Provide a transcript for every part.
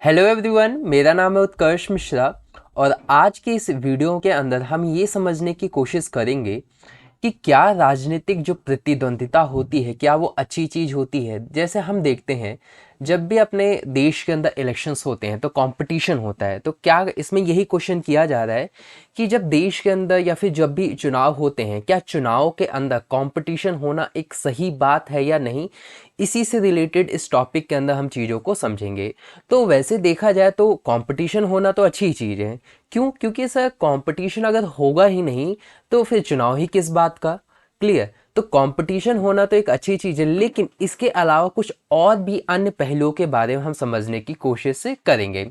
Hello everyone, मेरा नाम है उत्कर्ष मिश्रा। और आज के इस वीडियो के अंदर हम ये समझने की कोशिश करेंगे कि क्या राजनीतिक जो प्रतिद्वंदिता होती है क्या वो अच्छी चीज़ होती है। जैसे हम देखते हैं जब भी अपने देश के अंदर इलेक्शंस होते हैं तो कंपटीशन होता है, तो क्या इसमें यही क्वेश्चन किया जा रहा है कि जब देश के अंदर या फिर जब भी चुनाव होते हैं क्या चुनाव के अंदर कंपटीशन होना एक सही बात है या नहीं। इसी से रिलेटेड इस टॉपिक के अंदर हम चीज़ों को समझेंगे। तो वैसे देखा जाए तो कंपटीशन होना तो अच्छी चीज़ है। क्यों? क्योंकि सर कंपटीशन अगर होगा ही नहीं तो फिर चुनाव ही किस बात का। क्लियर? तो कंपटीशन होना तो एक अच्छी चीज़ है, लेकिन इसके अलावा कुछ और भी अन्य पहलुओं के बारे में हम समझने की कोशिश से करेंगे।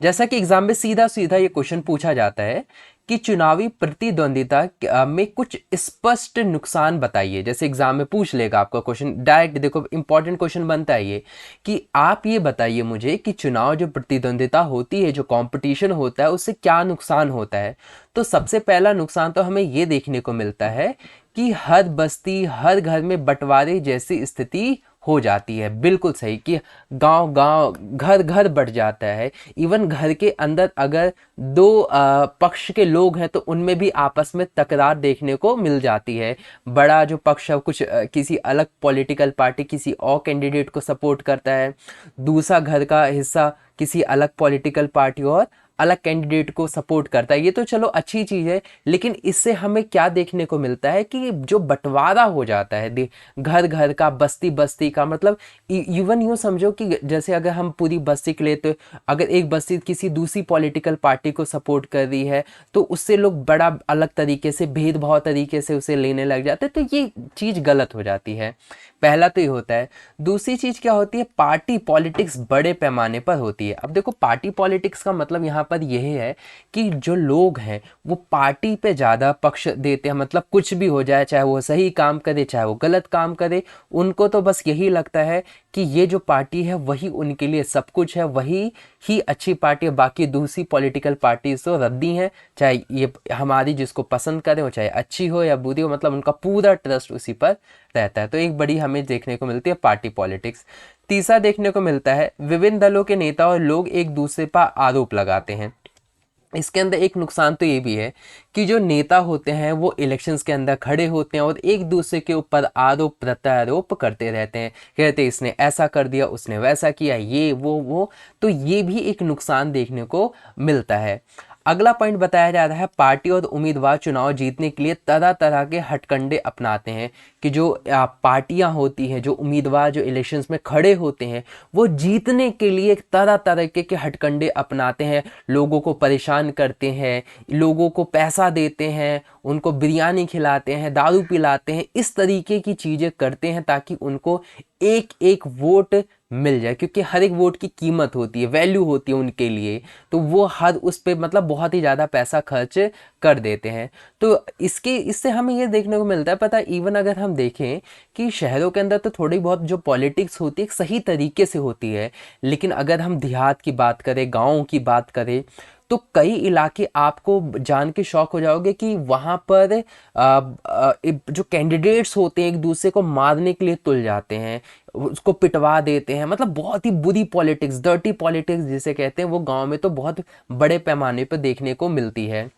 जैसा कि एग्जाम में सीधा सीधा ये क्वेश्चन पूछा जाता है कि चुनावी प्रतिद्वंदिता में कुछ स्पष्ट नुकसान बताइए। जैसे एग्जाम में पूछ लेगा आपका क्वेश्चन डायरेक्ट, देखो इंपॉर्टेंट क्वेश्चन बनता है ये कि आप ये बताइए मुझे कि चुनाव जो प्रतिद्वंदिता होती है, जो कंपटीशन होता है, उससे क्या नुकसान होता है। तो सबसे पहला नुकसान तो हमें ये देखने को मिलता है कि हर बस्ती हर घर में बंटवारे जैसी स्थिति हो जाती है। बिल्कुल सही कि गांव गांव घर घर बढ़ जाता है। इवन घर के अंदर अगर दो पक्ष के लोग हैं तो उनमें भी आपस में तकरार देखने को मिल जाती है। बड़ा जो पक्ष है कुछ किसी अलग पॉलिटिकल पार्टी किसी और कैंडिडेट को सपोर्ट करता है, दूसरा घर का हिस्सा किसी अलग पॉलिटिकल पार्टी और अलग कैंडिडेट को सपोर्ट करता है। ये तो चलो अच्छी चीज़ है, लेकिन इससे हमें क्या देखने को मिलता है कि जो बंटवारा हो जाता है घर घर का, बस्ती बस्ती का, मतलब इवन यूँ समझो कि जैसे अगर हम पूरी बस्ती के लिए, तो अगर एक बस्ती किसी दूसरी पॉलिटिकल पार्टी को सपोर्ट कर रही है तो उससे लोग बड़ा अलग तरीके से भेदभाव तरीके से उसे लेने लग जाते हैं, तो ये चीज़ गलत हो जाती है। पहला तो ये होता है। दूसरी चीज़ क्या होती है, पार्टी पॉलिटिक्स बड़े पैमाने पर होती है। अब देखो पार्टी पॉलिटिक्स का मतलब यहाँ पर यह है कि जो लोग हैं वो पार्टी पे ज़्यादा पक्ष देते हैं, मतलब कुछ भी हो जाए, चाहे वो सही काम करे चाहे वो गलत काम करे, उनको तो बस यही लगता है कि ये जो पार्टी है वही उनके लिए सब कुछ है, वही ही अच्छी पार्टी है, बाकी दूसरी पॉलिटिकल पार्टी तो रद्दी हैं, चाहे ये हमारी जिसको पसंद करें वो चाहे अच्छी हो या बुरी हो, मतलब उनका पूरा ट्रस्ट उसी पर रहता है। तो एक बड़ी हमें देखने को मिलती है पार्टी पॉलिटिक्स। तीसरा देखने को मिलता है विभिन्न दलों के नेता और लोग एक दूसरे पर आरोप लगाते हैं। इसके अंदर एक नुकसान तो ये भी है कि जो नेता होते हैं वो इलेक्शंस के अंदर खड़े होते हैं और एक दूसरे के ऊपर आरोप प्रत्यारोप करते रहते हैं, कहते हैं इसने ऐसा कर दिया उसने वैसा किया, ये वो। तो ये भी एक नुकसान देखने को मिलता है। अगला पॉइंट बताया जा रहा है पार्टी और उम्मीदवार चुनाव जीतने के लिए तरह तरह के हथकंडे अपनाते हैं। कि जो पार्टियां होती हैं, जो उम्मीदवार जो इलेक्शंस में खड़े होते हैं, वो जीतने के लिए तरह तरह के हथकंडे अपनाते हैं, लोगों को परेशान करते हैं, लोगों को पैसा देते हैं, उनको बिरयानी खिलाते हैं, दारू पिलाते हैं, इस तरीके की चीज़ें करते हैं ताकि उनको एक एक वोट मिल जाए, क्योंकि हर एक वोट की कीमत होती है, वैल्यू होती है उनके लिए। तो वो हर उस पे मतलब बहुत ही ज़्यादा पैसा खर्च कर देते हैं। तो इससे हमें ये देखने को मिलता है, पता है, इवन अगर हम देखें कि शहरों के अंदर तो थोड़ी बहुत जो पॉलिटिक्स होती है सही तरीके से होती है, लेकिन अगर हम देहात की बात करें, गाँव की बात करें, तो कई इलाके आपको जान के शौक हो जाओगे कि वहाँ पर जो कैंडिडेट्स होते हैं एक दूसरे को मारने के लिए तुल जाते हैं, उसको पिटवा देते हैं, मतलब बहुत ही बुरी पॉलिटिक्स, डर्टी पॉलिटिक्स जिसे कहते हैं, वो गांव में तो बहुत बड़े पैमाने पर देखने को मिलती है।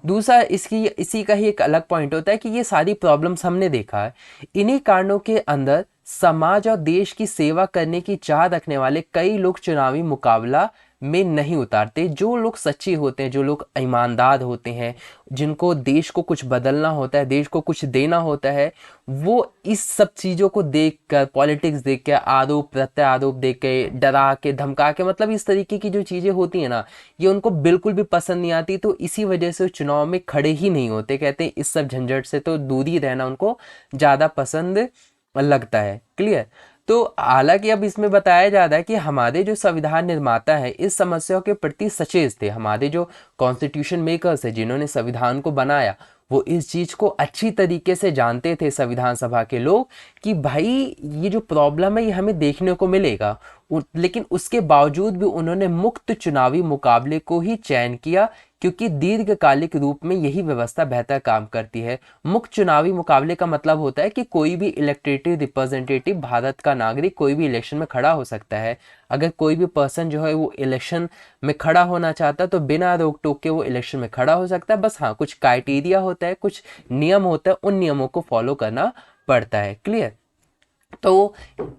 दूसरा इसी का ही एक अलग पॉइंट होता है कि ये सारी प्रॉब्लम्स हमने देखा है, इन्हीं कारणों के अंदर समाज और देश की सेवा करने की चाह रखने वाले कई लोग चुनावी मुकाबला में नहीं उतारते। जो लोग सच्चे होते हैं, जो लोग ईमानदार होते हैं, जिनको देश को कुछ बदलना होता है, देश को कुछ देना होता है, वो इस सब चीज़ों को देखकर, पॉलिटिक्स देख के, आरोप प्रत्यारोप देख के, डरा के धमका के, मतलब इस तरीके की जो चीज़ें होती हैं ना, ये उनको बिल्कुल भी पसंद नहीं आती। तो इसी वजह से चुनाव में खड़े ही नहीं होते, कहते हैं इस सब झंझट से तो दूरी रहना उनको ज़्यादा पसंद लगता है। क्लियर? तो हालांकि अब इसमें बताया जा रहा है कि हमारे जो संविधान निर्माता है इस समस्याओं के प्रति सचेत थे। हमारे जो कॉन्स्टिट्यूशन मेकर्स है, जिन्होंने संविधान को बनाया, वो इस चीज़ को अच्छी तरीके से जानते थे, संविधान सभा के लोग, कि भाई ये जो प्रॉब्लम है ये हमें देखने को मिलेगा। लेकिन उसके बावजूद भी उन्होंने मुक्त चुनावी मुकाबले को ही चयन किया क्योंकि दीर्घकालिक रूप में यही व्यवस्था बेहतर काम करती है। मुक्त चुनावी मुकाबले का मतलब होता है कि कोई भी इलेक्टेड रिप्रेजेंटेटिव, भारत का नागरिक, कोई भी इलेक्शन में खड़ा हो सकता है। अगर कोई भी पर्सन जो है वो इलेक्शन में खड़ा होना चाहता है तो बिना रोक टोक के वो इलेक्शन में खड़ा हो सकता है। बस हाँ, कुछ क्राइटेरिया होता है, कुछ नियम होता है, उन नियमों को फॉलो करना पड़ता है। क्लियर? तो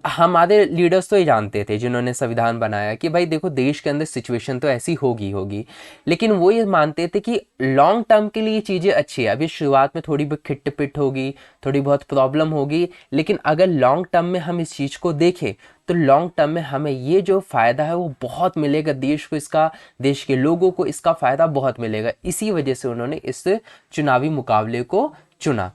हमारे लीडर्स तो ये जानते थे जिन्होंने संविधान बनाया कि भाई देखो, देश के अंदर सिचुएशन तो ऐसी होगी, लेकिन वो ये मानते थे कि लॉन्ग टर्म के लिए ये चीज़ें अच्छी है। अभी शुरुआत में थोड़ी बहुत खिट पिट होगी, थोड़ी बहुत प्रॉब्लम होगी, लेकिन अगर लॉन्ग टर्म में हम इस चीज़ को देखें तो लॉन्ग टर्म में हमें ये जो फ़ायदा है वो बहुत मिलेगा, देश को इसका, देश के लोगों को इसका फ़ायदा बहुत मिलेगा। इसी वजह से उन्होंने इस चुनावी मुकाबले को चुना।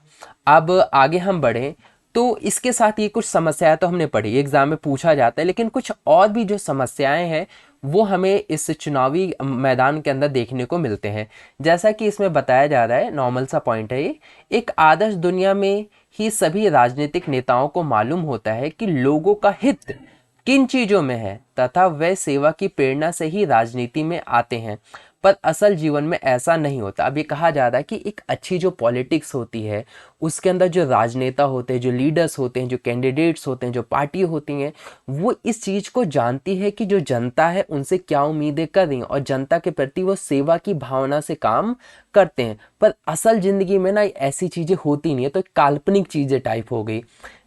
अब आगे हम बढ़ें तो इसके साथ ये कुछ समस्याएं तो हमने पढ़ी, एग्जाम में पूछा जाता है, लेकिन कुछ और भी जो समस्याएं हैं वो हमें इस चुनावी मैदान के अंदर देखने को मिलते हैं। जैसा कि इसमें बताया जा रहा है, नॉर्मल सा पॉइंट है ये, एक आदर्श दुनिया में ही सभी राजनीतिक नेताओं को मालूम होता है कि लोगों का हित किन चीज़ों में है तथा वह सेवा की प्रेरणा से ही राजनीति में आते हैं, पर असल जीवन में ऐसा नहीं होता। अब ये कहा जा रहा है कि एक अच्छी जो पॉलिटिक्स होती है उसके अंदर जो राजनेता होते हैं, जो लीडर्स होते हैं, जो कैंडिडेट्स होते हैं, जो पार्टी होती हैं, वो इस चीज़ को जानती है कि जो जनता है उनसे क्या उम्मीदें कर रही हैं और जनता के प्रति वो सेवा की भावना से काम करते हैं। पर असल ज़िंदगी में ना ऐसी चीज़ें होती नहीं है, तो एक काल्पनिक चीज़ें टाइप हो गई।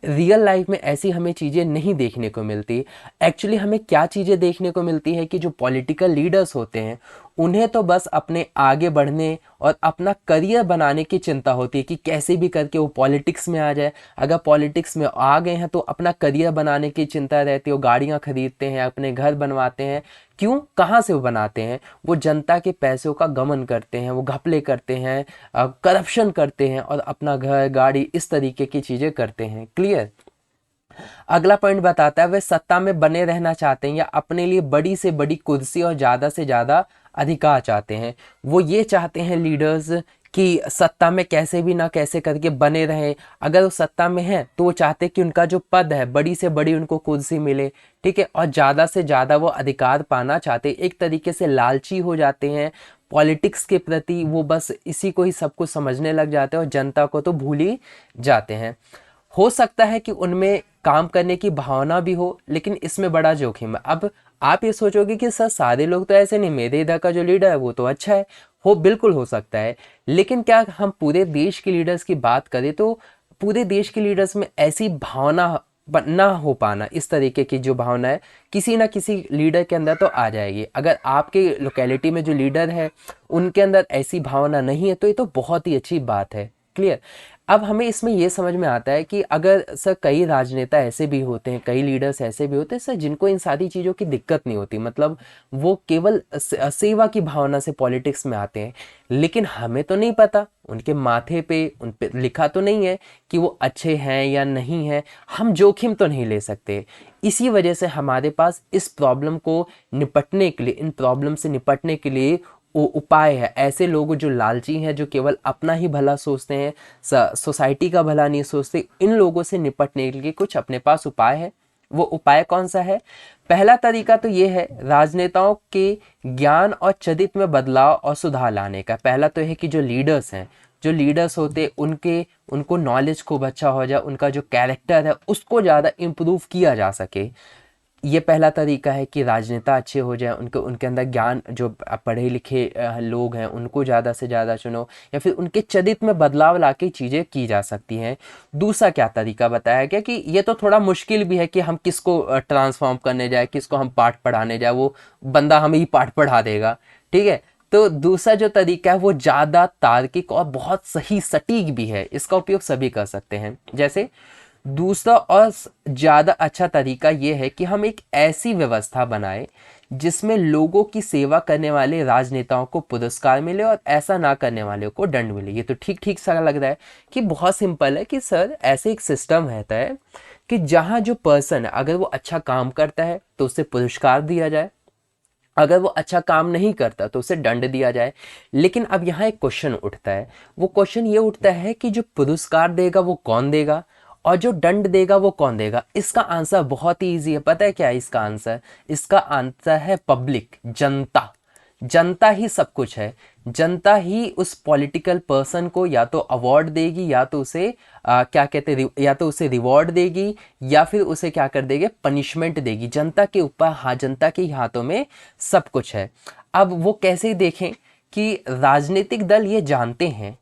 रियल लाइफ में ऐसी हमें चीज़ें नहीं देखने को मिलती। एक्चुअली हमें क्या चीज़ें देखने को मिलती है कि जो पॉलिटिकल लीडर्स होते हैं उन्हें तो बस अपने आगे बढ़ने और अपना करियर बनाने की चिंता होती है कि कैसे भी करके वो पॉलिटिक्स में आ जाए। अगर पॉलिटिक्स में आ गए हैं तो अपना करियर बनाने की चिंता रहती है, वो गाड़ियाँ खरीदते हैं, अपने घर बनवाते हैं। क्यों? कहाँ से वो बनाते हैं? वो जनता के पैसों का गमन करते हैं, वो घपले करते हैं, करप्शन करते हैं और अपना घर गाड़ी इस तरीके की चीज़ें करते हैं। क्लियर? अगला पॉइंट बताता है वे सत्ता में बने रहना चाहते हैं या अपने लिए बड़ी से बड़ी कुर्सी और ज़्यादा से ज़्यादा अधिकार चाहते हैं। वो ये चाहते हैं लीडर्स कि सत्ता में कैसे भी ना कैसे करके बने रहें। अगर वो सत्ता में हैं तो वो चाहते हैं कि उनका जो पद है बड़ी से बड़ी उनको कुर्सी मिले, ठीक है, और ज़्यादा से ज़्यादा वो अधिकार पाना चाहते हैं। एक तरीके से लालची हो जाते हैं पॉलिटिक्स के प्रति, वो बस इसी को ही सब कुछ समझने लग जाते हैं और जनता को तो भूल ही जाते हैं। हो सकता है कि उनमें काम करने की भावना भी हो, लेकिन इसमें बड़ा जोखिम है। अब आप ये सोचोगे कि सर सारे लोग तो ऐसे नहीं, मेरे इधर का जो लीडर है वो तो अच्छा है। हो, बिल्कुल हो सकता है, लेकिन क्या हम पूरे देश के लीडर्स की बात करें तो पूरे देश के लीडर्स में ऐसी भावना ना हो पाना, इस तरीके की जो भावना है किसी ना किसी लीडर के अंदर तो आ जाएगी। अगर आपके लोकेलिटी में जो लीडर है उनके अंदर ऐसी भावना नहीं है तो ये तो बहुत ही अच्छी बात है। क्लियर? अब हमें इसमें यह समझ में आता है कि अगर सर कई राजनेता ऐसे भी होते हैं, कई लीडर्स ऐसे भी होते हैं सर जिनको इन सारी चीज़ों की दिक्कत नहीं होती, मतलब वो केवल सेवा की भावना से पॉलिटिक्स में आते हैं, लेकिन हमें तो नहीं पता उनके माथे पे उन पे लिखा तो नहीं है कि वो अच्छे हैं या नहीं हैं। हम जोखिम तो नहीं ले सकते। इसी वजह से हमारे पास इस प्रॉब्लम को निपटने के लिए, इन प्रॉब्लम से निपटने के लिए उपाय है। ऐसे लोग जो लालची हैं, जो केवल अपना ही भला सोचते हैं, सोसाइटी का भला नहीं सोचते, इन लोगों से निपटने के लिए कुछ अपने पास उपाय है। वो उपाय कौन सा है? पहला तरीका तो ये है राजनेताओं के ज्ञान और चरित्र में बदलाव और सुधार लाने का। पहला तो है कि जो लीडर्स हैं, जो लीडर्स होते उनको नॉलेज खूब अच्छा हो जाए, उनका जो कैरेक्टर है उसको ज़्यादा इम्प्रूव किया जा सके। ये पहला तरीका है कि राजनेता अच्छे हो जाए, उनके अंदर ज्ञान, जो पढ़े लिखे लोग हैं उनको ज़्यादा से ज़्यादा चुनो, या फिर उनके चरित्र में बदलाव ला के चीज़ें की जा सकती हैं। दूसरा क्या तरीका बताया गया कि ये तो थोड़ा मुश्किल भी है कि हम किसको ट्रांसफॉर्म करने जाए, किसको हम पाठ पढ़ाने जाए, वो बंदा हमें ही पाठ पढ़ा देगा, ठीक है। तो दूसरा जो तरीका है वो ज़्यादा तार्किक और बहुत सही सटीक भी है, इसका उपयोग सभी कर सकते हैं। जैसे दूसरा और ज़्यादा अच्छा तरीका ये है कि हम एक ऐसी व्यवस्था बनाएं जिसमें लोगों की सेवा करने वाले राजनेताओं को पुरस्कार मिले और ऐसा ना करने वाले को दंड मिले। ये तो ठीक ठीक सा लग रहा है कि बहुत सिंपल है कि सर ऐसे एक सिस्टम रहता है कि जहाँ जो पर्सन है अगर वो अच्छा काम करता है तो उसे पुरस्कार दिया जाए, अगर वो अच्छा काम नहीं करता तो उसे दंड दिया जाए। लेकिन अब यहाँ एक क्वेश्चन उठता है, वो क्वेश्चन ये उठता है कि जो पुरस्कार देगा वो कौन देगा और जो दंड देगा वो कौन देगा। इसका आंसर बहुत ही ईजी है। पता है क्या है इसका आंसर? इसका आंसर है पब्लिक, जनता। जनता ही सब कुछ है। जनता ही उस पॉलिटिकल पर्सन को या तो अवार्ड देगी, या तो उसे क्या कहते हैं, या तो उसे रिवॉर्ड देगी, या फिर उसे क्या कर देगी, पनिशमेंट देगी। जनता के ऊपर, हाँ, जनता के हाथों में सब कुछ है। अब वो कैसे देखें कि राजनीतिक दल ये जानते हैं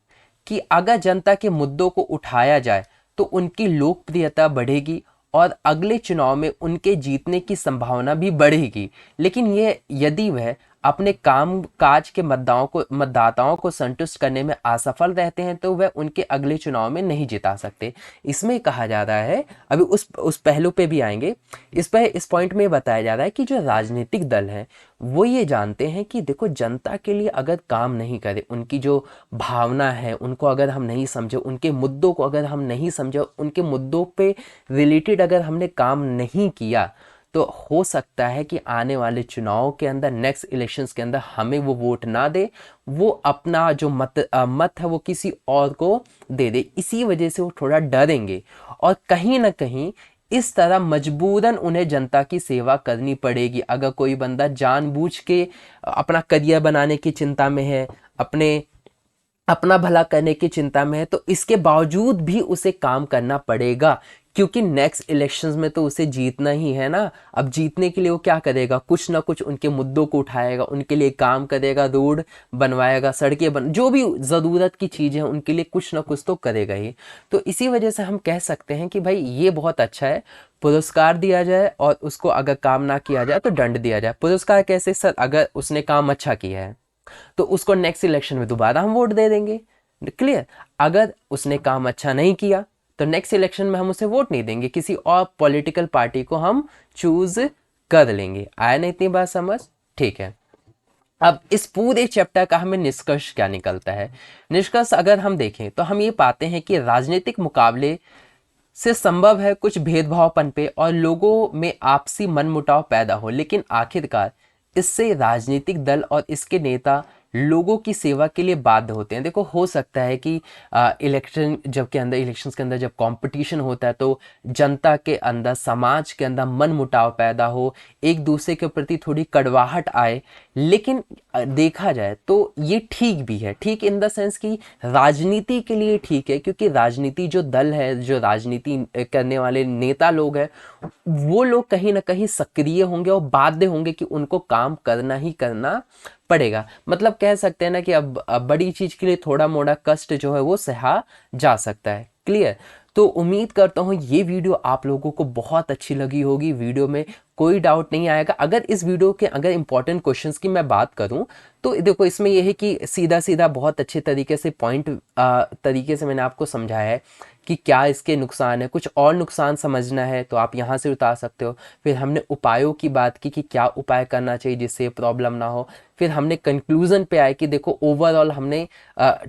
कि अगर जनता के मुद्दों को उठाया जाए तो उनकी लोकप्रियता बढ़ेगी और अगले चुनाव में उनके जीतने की संभावना भी बढ़ेगी। लेकिन ये यदि वह अपने काम काज के मतदाताओं को संतुष्ट करने में असफल रहते हैं तो वह उनके अगले चुनाव में नहीं जिता सकते। इसमें कहा जा रहा है, अभी उस पहलू पे भी आएंगे, इस पॉइंट में बताया जा रहा है कि जो राजनीतिक दल हैं वो ये जानते हैं कि देखो, जनता के लिए अगर काम नहीं करे, उनकी जो भावना है उनको अगर हम नहीं समझे, उनके मुद्दों को अगर हम नहीं समझे, उनके मुद्दों पे रिलेटेड अगर हमने काम नहीं किया, तो हो सकता है कि आने वाले चुनाव के अंदर, नेक्स्ट इलेक्शंस के अंदर हमें वो वोट ना दे, वो अपना जो मत है वो किसी और को दे दे। इसी वजह से वो थोड़ा डरेंगे और कहीं ना कहीं इस तरह मजबूरन उन्हें जनता की सेवा करनी पड़ेगी। अगर कोई बंदा जानबूझ के अपना करियर बनाने की चिंता में है, अपना भला करने की चिंता में है, तो इसके बावजूद भी उसे काम करना पड़ेगा, क्योंकि नेक्स्ट इलेक्शंस में तो उसे जीतना ही है ना। अब जीतने के लिए वो क्या करेगा, कुछ ना कुछ उनके मुद्दों को उठाएगा, उनके लिए काम करेगा, रोड बनवाएगा, जो भी ज़रूरत की चीज़ें हैं उनके लिए कुछ ना कुछ तो करेगा ही। तो इसी वजह से हम कह सकते हैं कि भाई ये बहुत अच्छा है, पुरस्कार दिया जाए और उसको अगर काम ना किया जाए तो दंड दिया जाए। पुरस्कार कैसे सर, अगर उसने काम अच्छा किया है तो उसको नेक्स्ट इलेक्शन में दोबारा हम वोट दे देंगे, क्लियर। अगर उसने काम अच्छा नहीं किया तो नेक्स्ट इलेक्शन में हम उसे वोट नहीं देंगे, किसी और पॉलिटिकल पार्टी को हम चूज कर लेंगे। आया ना इतनी बात समझ? ठीक है। अब इस पूरे चैप्टर का हमें निष्कर्ष क्या निकलता है? निष्कर्ष अगर हम देखें तो हम ये पाते हैं कि राजनीतिक मुकाबले से संभव है कुछ भेदभावपन पे और लोगों में आपसी मनमुटाव पैदा हो, लेकिन आखिरकार इससे राजनीतिक दल और इसके नेता लोगों की सेवा के लिए बाध्य होते हैं। देखो, हो सकता है कि इलेक्शंस के अंदर जब कंपटीशन होता है तो जनता के अंदर, समाज के अंदर मनमुटाव पैदा हो, एक दूसरे के प्रति थोड़ी कड़वाहट आए, लेकिन देखा जाए तो ये ठीक भी है। ठीक इन द सेंस कि राजनीति के लिए ठीक है, क्योंकि राजनीति जो दल है, जो राजनीति करने वाले नेता लोग हैं, वो लोग कहीं ना कहीं सक्रिय होंगे और बाध्य होंगे कि उनको काम करना ही करना पड़ेगा। मतलब कह सकते हैं ना कि अब बड़ी चीज के लिए थोड़ा मोड़ा कष्ट जो है वो सहा जा सकता है, क्लियर। तो उम्मीद करता हूँ ये वीडियो आप लोगों को बहुत अच्छी लगी होगी, वीडियो में कोई डाउट नहीं आएगा। अगर इस वीडियो के अगर इंपॉर्टेंट क्वेश्चंस की मैं बात करूं तो देखो, इसमें यह है कि सीधा सीधा बहुत अच्छे तरीके से तरीके से मैंने आपको समझाया है कि क्या इसके नुकसान है। कुछ और नुकसान समझना है तो आप यहाँ से उतार सकते हो। फिर हमने उपायों की बात की कि क्या उपाय करना चाहिए जिससे प्रॉब्लम ना हो। फिर हमने कंक्लूजन पे आए कि देखो, ओवरऑल हमने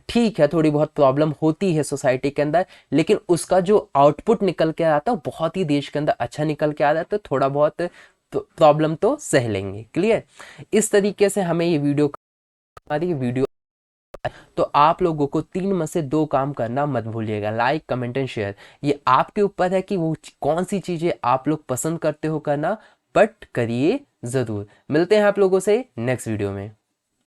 ठीक है, थोड़ी बहुत प्रॉब्लम होती है सोसाइटी के अंदर, लेकिन उसका जो आउटपुट निकल के आता है वो बहुत ही देश के अंदर अच्छा निकल के आ रहा है, तो थोड़ा बहुत प्रॉब्लम तो सह लेंगे, क्लियर। इस तरीके से हमें ये वीडियो तो आप लोगों को 3 में से 2 काम करना मत भूलिएगा, लाइक, कमेंट एंड शेयर। ये आपके ऊपर है कि वो कौन सी चीजें आप लोग पसंद करते हो करना, बट करिए जरूर। मिलते हैं आप लोगों से नेक्स्ट वीडियो में।